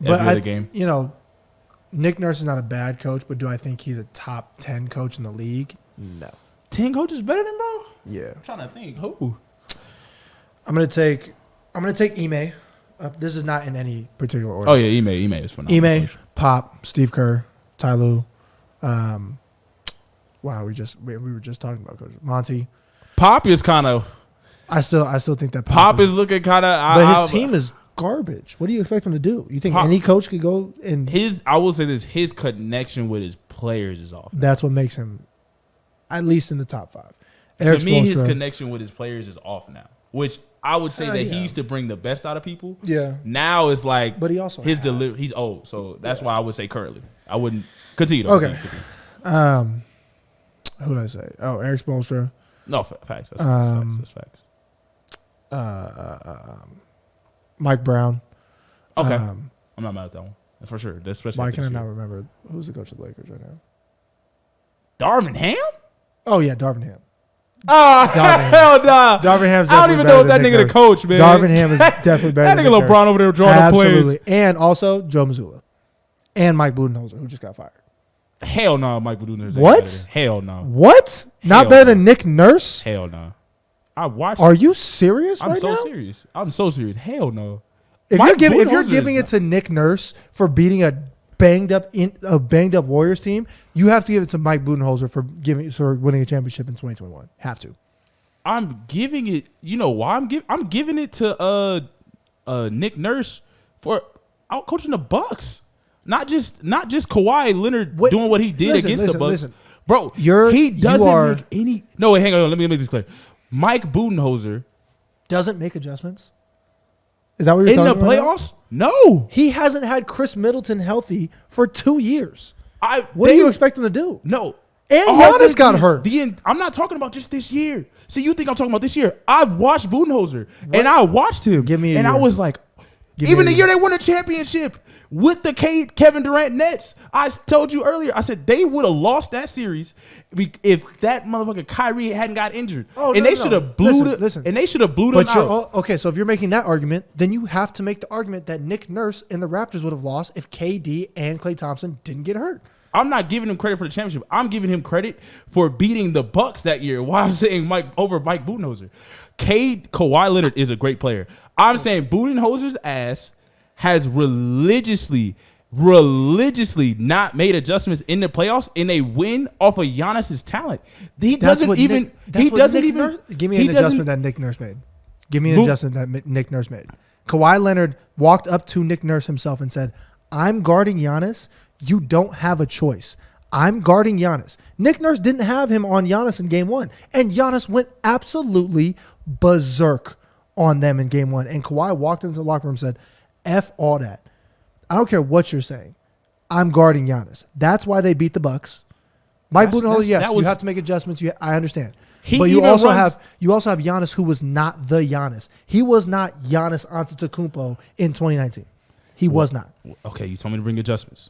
every other game. Nick Nurse is not a bad coach, but do I think he's a top 10 coach in the league? No. 10 coaches better than bro? Yeah. I'm trying to think. Who? I'm gonna take Ime. This is not in any particular order. Oh yeah, Ime is phenomenal. Ime, Pop, Steve Kerr, Ty Lue. Wow, we were just talking about coaches. Monty. Pop is kind of. I still think that Pop is looking kind of. But his team is garbage. What do you expect him to do? You think any coach could go and I will say this: his connection with his players is off. That's what makes him, at least in the top 5. To me, his connection with his players is off now, which I would say that he used to bring the best out of people. Yeah. Now it's like, but he also his delivery. He's old, so that's why I would say currently. I wouldn't continue. Okay. Who did I say? Oh, Eric Spoelstra. No, facts. That's facts. Mike Brown. Okay. I'm not mad at that one. For sure. Especially why can I not remember who's the coach of the Lakers right now? Darvin Ham? Oh, yeah, Darvin Ham. Oh, hell nah. Darvin Ham's I don't even know if that nigga the coach, man. Darvin Ham is definitely better than that nigga LeBron over there drawing the plays. Absolutely. And also Joe Mazzulla. And Mike Budenholzer, who just got fired. Hell no, Mike Budenholzer. What? Hell no. What? Not better than Nick Nurse? Hell no. I watched. Are you serious right now? I'm so serious. Hell no. If you're giving it to Nick Nurse for beating a banged up Warriors team, you have to give it to Mike Budenholzer for winning a championship in 2021. Have to. I'm giving it. You know why I'm giving it to Nick Nurse for out coaching the Bucks. Not just Kawhi Leonard doing what he did against the Bucks. Bro, he doesn't make any. No, wait, hang on. Let me make this clear. Mike Budenholzer doesn't make adjustments. Is that what you're talking about? In the playoffs? No. He hasn't had Chris Middleton healthy for 2 years. What do you expect him to do? No. And Giannis got hurt. I'm not talking about just this year. See, you think I'm talking about this year. I've watched Budenholzer, and I watched him. I was like, even the year they won a championship with the Kevin Durant Nets, I told you earlier, I said they would have lost that series if that motherfucker Kyrie hadn't got injured. They should have blew them out. Okay, so if you're making that argument, then you have to make the argument that Nick Nurse and the Raptors would have lost if KD and Klay Thompson didn't get hurt. I'm not giving him credit for the championship. I'm giving him credit for beating the Bucks that year. Why I'm saying Mike Budenholzer. Kawhi Leonard is a great player. I'm saying Budenholzer's ass has religiously not made adjustments in the playoffs, and they win off of Giannis's talent. Give me an adjustment that Nick Nurse made. Give me an adjustment that Nick Nurse made. Kawhi Leonard walked up to Nick Nurse himself and said, "I'm guarding Giannis. You don't have a choice. I'm guarding Giannis." Nick Nurse didn't have him on Giannis in game 1, and Giannis went absolutely berserk on them in game 1. And Kawhi walked into the locker room and said, F all that. I don't care what you're saying. I'm guarding Giannis. That's why they beat the Bucks. Mike Budenholzer, yes, you have to make adjustments. I understand. But you also have Giannis, who was not the Giannis. He was not Giannis Antetokounmpo in 2019. He was not. Okay, you told me to bring adjustments.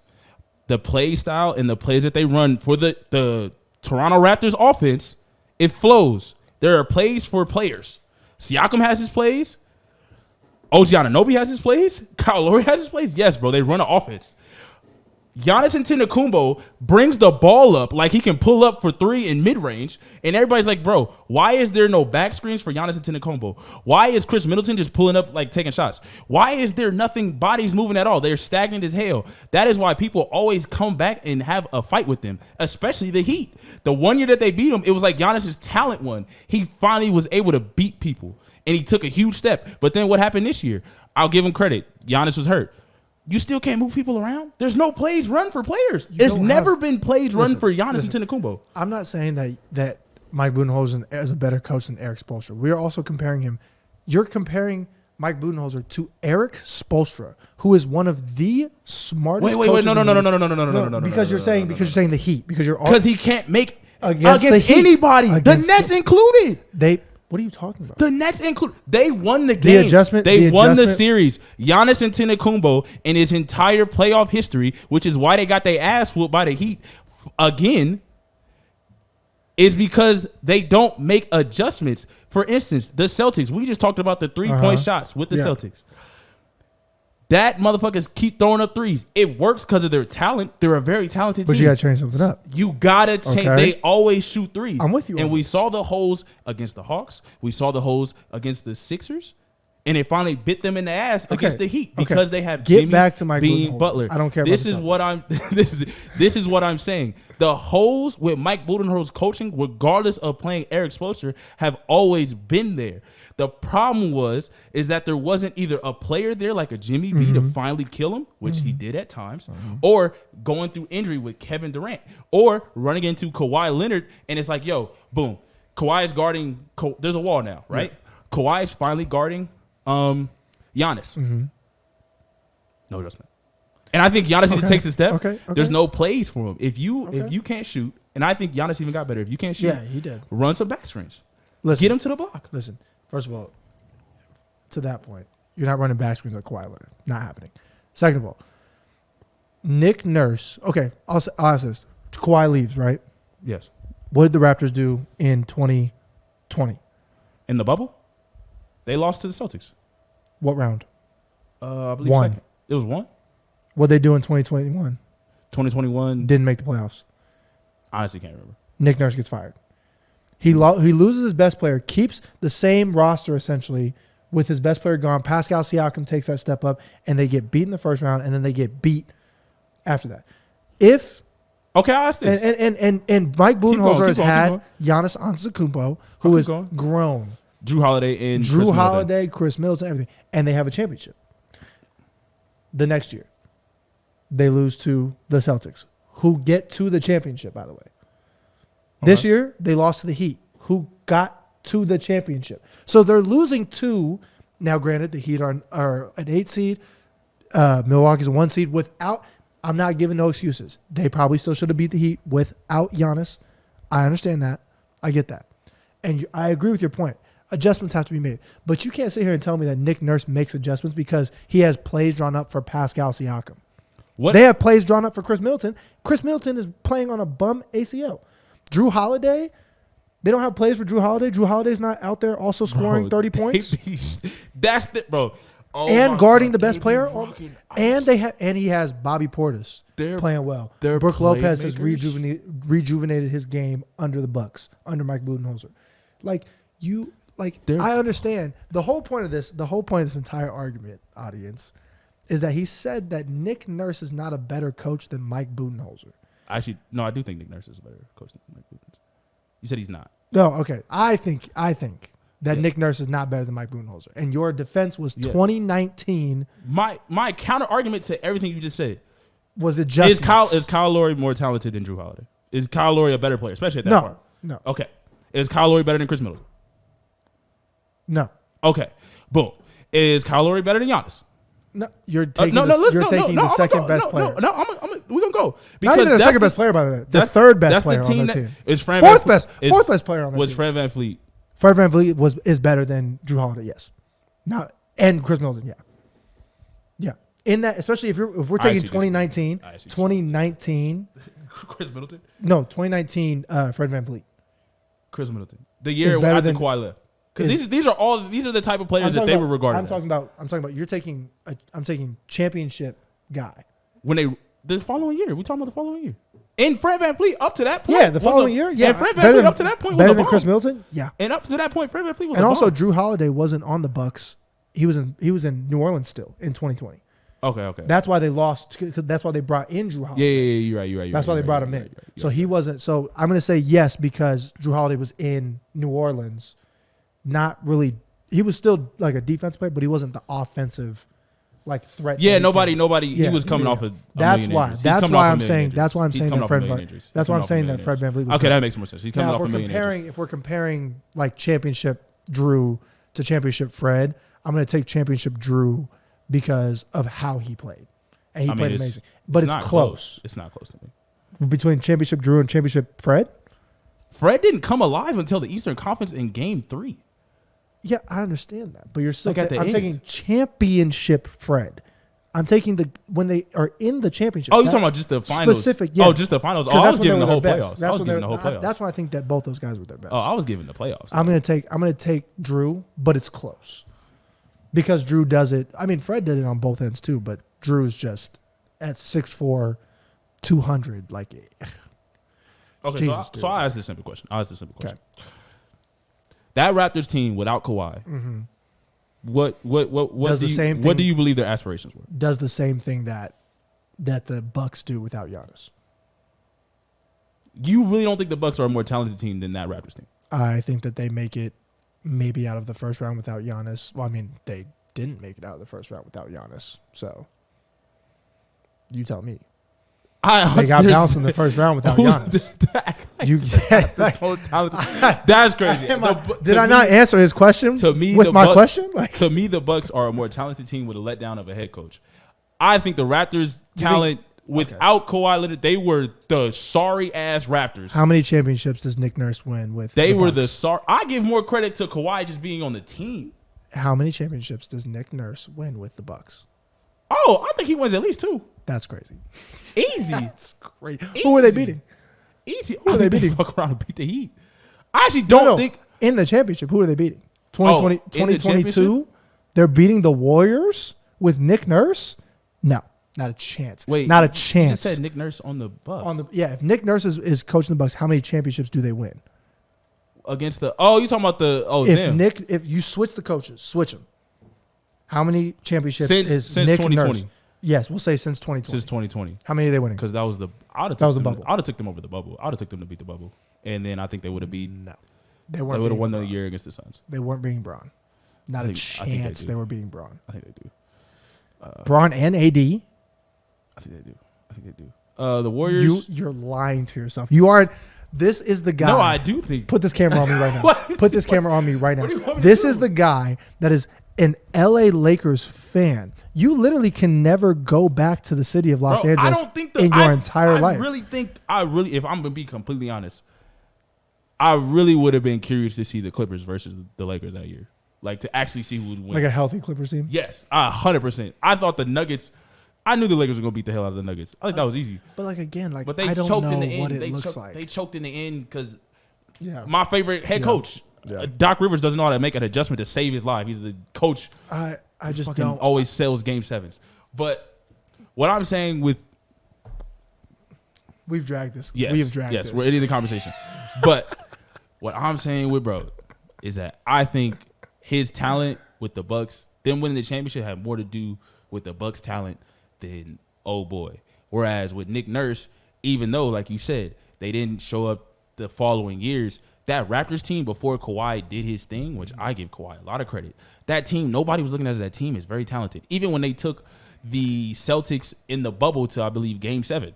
The play style and the plays that they run for the Toronto Raptors offense, it flows. There are plays for players. Siakam has his plays. OG Anunoby has his plays. Kyle Lowry has his plays. Yes, bro, they run an offense. Giannis Antetokounmpo brings the ball up like he can pull up for 3 in mid-range, and everybody's like, bro, why is there no back screens for Giannis Antetokounmpo? Why is Chris Middleton just pulling up like taking shots? Why is there nothing, bodies moving at all? They're stagnant as hell. That is why people always come back and have a fight with them, especially the Heat. The one year that they beat him, it was like Giannis's talent won. He finally was able to beat people, and he took a huge step. But then what happened this year? I'll give him credit. Giannis was hurt. You still can't move people around. There's no plays run for players. There's never been plays run for Giannis Antetokounmpo. I'm not saying that Mike Budenholzer is a better coach than Eric Spoelstra. We are also comparing him. You're comparing Mike Budenholzer to Eric Spoelstra, who is one of the smartest. Wait, no. Because you're saying the Heat. Because he can't make against anybody. The Nets included. What are you talking about? The Nets include. They won the game. They won the series. Giannis Antetokounmpo in his entire playoff history, which is why they got their ass whooped by the Heat again, is because they don't make adjustments. For instance, the Celtics. We just talked about the 3-point shots with the Celtics. That motherfuckers keep throwing up threes. It works because of their talent. They're a very talented team. But you got to change something up. You got to change. Okay. They always shoot threes. I'm with you. And we saw the holes against the Hawks. We saw the holes against the Sixers. And it finally bit them in the ass against the Heat because they have Jimmy back to my Bean Butler. I don't care. This about is what I'm. This is what I'm saying. The holes with Mike Budenholzer's coaching, regardless of playing Eric Spoelstra, have always been there. The problem is that there wasn't either a player there like a Jimmy B to finally kill him, which he did at times, or going through injury with Kevin Durant, or running into Kawhi Leonard, and it's like, yo, boom, Kawhi is guarding. There's a wall now, right? Yeah. Kawhi is finally guarding. Giannis. No adjustment. And I think Giannis even takes a step. There's no plays for him. If you can't shoot, and I think Giannis even got better. If you can't shoot, he did. Run some back screens. Listen, get him to the block. Listen, first of all, to that point, you're not running back screens like Kawhi Leonard. Not happening. Second of all, Nick Nurse. Okay, I'll ask this. Kawhi leaves, right? Yes. What did the Raptors do in 2020? In the bubble? They lost to the Celtics. What round? I believe one. Second. It was one. What they do in 2021? 2021 didn't make the playoffs. Honestly, can't remember. Nick Nurse gets fired. He loses his best player, keeps the same roster essentially with his best player gone. Pascal Siakam takes that step up, and they get beat in the first round, and then they get beat after that. Okay, I'll ask this. And Mike Budenholzer has had Giannis Antetokounmpo, who is grown. Drew Holiday and Drew Holiday, Chris Middleton, everything. And they have a championship. The next year, they lose to the Celtics, who get to the championship, by the way. This year, they lost to the Heat, who got to the championship. So they're losing to, now granted, the Heat are an 8 seed, Milwaukee's a 1 seed. I'm not giving no excuses. They probably still should have beat the Heat without Giannis. I understand that. I get that. And I agree with your point. Adjustments have to be made. But you can't sit here and tell me that Nick Nurse makes adjustments because he has plays drawn up for Pascal Siakam. What? They have plays drawn up for Chris Middleton. Chris Middleton is playing on a bum ACL. Drew Holiday, they don't have plays for Drew Holiday. Drew Holiday's not out there also scoring 30 points. That's the bro. Oh, and guarding the best player. And he has Bobby Portis playing well. Brook Lopez has rejuvenated his game under the Bucks, under Mike Budenholzer. I understand. The whole point of this entire argument, audience, is that he said that Nick Nurse is not a better coach than Mike Budenholzer. Actually, no, I do think Nick Nurse is a better coach than Mike Budenholzer. You said he's not. No, okay. I think that Nick Nurse is not better than Mike Budenholzer. And your defense was 2019. My counter argument to everything you just said was adjustments. Is Kyle Lowry more talented than Drew Holiday? Is Kyle Lowry a better player, especially at that part? No. Okay. Is Kyle Lowry better than Chris Middleton? No. Okay. Boom. Is Kyle Lowry better than Giannis? No, you're taking the second best player. We're going to go. Because not even the second best player, by the way. The third best player on the team. Fourth best player on the team. Was Fred VanVleet. Fred VanVleet is better than Drew Holiday, yes. Now, and Chris Middleton, yeah. Yeah. In that, especially if we're taking 2019. Chris Middleton? No, 2019 Fred VanVleet. Chris Middleton. The year after Kawhi left. Because these are the type of players that they were regarded. I'm talking about. You're taking. I'm taking championship guy. The following year, we talking about the following year. And Fred VanVleet up to that point. Yeah, the following year. Yeah, and Fred VanVleet up to that point was better than Chris Middleton. Yeah, and up to that point, Fred VanVleet was. And also, Drew Holiday wasn't on the Bucks. He was in New Orleans still in 2020. Okay. That's why they lost. That's why they brought in Drew Holiday. Yeah, you're right. That's why they brought him in. So he wasn't. So I'm going to say yes because Drew Holiday was in New Orleans. Not really. He was still like a defensive player, but he wasn't the offensive threat. Yeah, nobody. He was coming off of. That's why I'm saying that Fred VanVleet. Okay, that makes more sense. He's coming off a million injuries. If we're comparing championship Drew to championship Fred, I'm going to take championship Drew because of how he played, and he played amazing. But it's close. It's not close to me. Between championship Drew and championship Fred didn't come alive until the Eastern Conference in Game 3. Yeah, I understand that, but you're still. I'm taking championship Fred. I'm taking when they are in the championship. Oh, you're talking about just the finals? Specific, yeah. Oh, just the finals. I was giving the whole playoffs. That's why I think that both those guys were their best. Oh, I was giving the playoffs. I'm gonna take Drew, but it's close because Drew does it. I mean, Fred did it on both ends too, but Drew's just at 6'4", 200. Like, okay, Jesus, so I asked this simple question. Okay. That Raptors team without Kawhi, what do you believe their aspirations were? Does the same thing that the Bucks do without Giannis. You really don't think the Bucks are a more talented team than that Raptors team? I think that they make it maybe out of the first round without Giannis. Well, I mean, they didn't make it out of the first round without Giannis. So, you tell me. They got bounced in the first round without Giannis. That's crazy. Did I not answer his question to me, with my question? To me, the Bucks are a more talented team with a letdown of a head coach. I think the Raptors' talent without Kawhi Leonard, they were the sorry-ass Raptors. How many championships does Nick Nurse win with They the were Bucks? the sorry. I give more credit to Kawhi just being on the team. How many championships does Nick Nurse win with the Bucks? Oh, I think he wins at least 2. That's crazy. Easy. That's crazy. Who are they beating? Easy. Who are they beating? Fuck around and beat the Heat. I actually don't think. In the championship, who are they beating? 2022? They're beating the Warriors with Nick Nurse? No, not a chance. Wait, not a chance. You just said Nick Nurse on the Bucks. If Nick Nurse is coaching the Bucks, how many championships do they win? Against the you talking about the them. If you switch the coaches, switch them. How many championships since Nick 2020? Nurse? Yes, we'll say since 2020. Since 2020. How many are they winning? Because that was the bubble. I would have took them over the bubble. I would have took them to beat the bubble, and then I think they would have beat. No, they would have won the year against the Suns. They weren't beating Braun. Not a chance. They were beating Braun. I think they do. Braun and AD. I think they do. The Warriors. You're lying to yourself. You aren't. This is the guy. No, I do think. Put this camera on me right now. Put this camera on me right now. This is the guy that is an LA Lakers fan. You literally can never go back to the city of Los Angeles in your entire life. I really, if I'm going to be completely honest, I really would have been curious to see the Clippers versus the Lakers that year. Like, to actually see who would win. Like a healthy Clippers team? Yes, 100%. I thought the Nuggets, I knew the Lakers were going to beat the hell out of the Nuggets. I think that was easy. But, like, again, like, but they I don't choked know in the end. what it looks like. They choked in the end because my favorite head coach, Yeah. Doc Rivers, doesn't know how to make an adjustment to save his life. He's the coach. I just fucking don't. Always sells game 7s. But what I'm saying with we've dragged this. Yes, this. We're ending the conversation. But what I'm saying with bro is that I think his talent with the Bucks, them winning the championship, had more to do with the Bucks' talent than boy. Whereas with Nick Nurse, even though, like you said, they didn't show up the following years, that Raptors team before Kawhi did his thing, which I give Kawhi a lot of credit, that team, nobody was looking at as that team is very talented. Even when they took the Celtics in the bubble to, I believe, Game 7,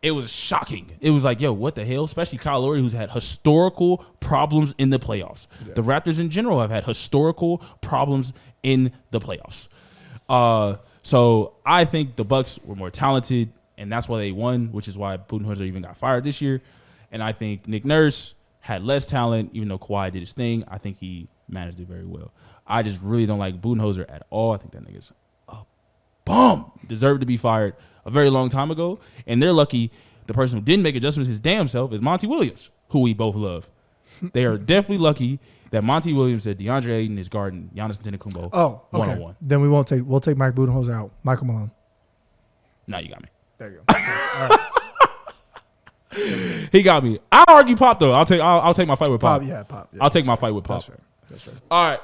it was shocking. It was like, yo, what the hell? Especially Kyle Lowry, who's had historical problems in the playoffs. Yeah. The Raptors in general have had historical problems in the playoffs. So I think the Bucks were more talented, and that's why they won, which is why Budenholzer even got fired this year. And I think Nick Nurse had less talent, even though Kawhi did his thing. I think he managed it very well. I just really don't like Budenholzer at all. I think that nigga's a bum. Deserved to be fired a very long time ago. And they're lucky the person who didn't make adjustments his damn self is Monty Williams, who we both love. They are definitely lucky that Monty Williams said DeAndre Ayton is guarding Giannis Antetokounmpo one-on-one. Then we'll take Mike Budenholzer out. Michael Malone. Now you got me. There you go. All right. He got me. I'll argue Pop though. I'll take my fight with Pop. Pop. Yeah, I'll take my fight with Pop. That's fair. All right.